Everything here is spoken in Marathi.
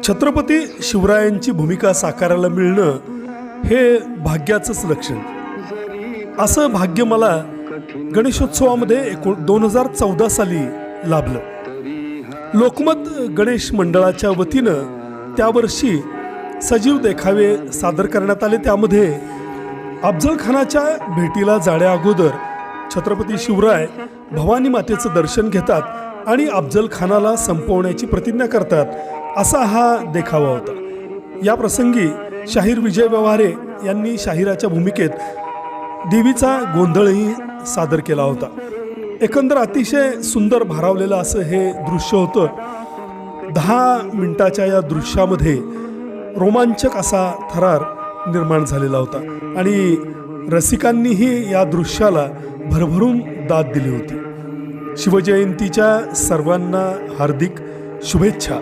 छत्रपती शिवरायांची भूमिका साकारायला मिळणं हे भाग्याचंच लक्षण. असं भाग्य मला गणेशोत्सवामध्ये 2014 साली लाभलं. लोकमत गणेश मंडळाच्या वतीनं त्यावर्षी सजीव देखावे सादर करण्यात आले. त्यामध्ये अफजल खानाच्या भेटीला जाण्या अगोदर छत्रपती शिवराय भवानी मातेचं दर्शन घेतात आणि अफजल खानाला संपवण्याची प्रतिज्ञा करतात, असा हा देखावा होता. या प्रसंगी शाहीर विजय व्यवहारे यांनी शाहिराच्या भूमिकेत देवीचा गोंधळही सादर केला होता. एकंदर अतिशय सुंदर भारावलेलं असं हे दृश्य होतं. 10 मिनिटाच्या या दृश्यामध्ये रोमांचक असा थरार निर्माण झालेला होता आणि रसिकांनीही या दृश्याला भरभरून दाद दिली होती. शिवजयंतीच्या सर्वांना हार्दिक शुभेच्छा.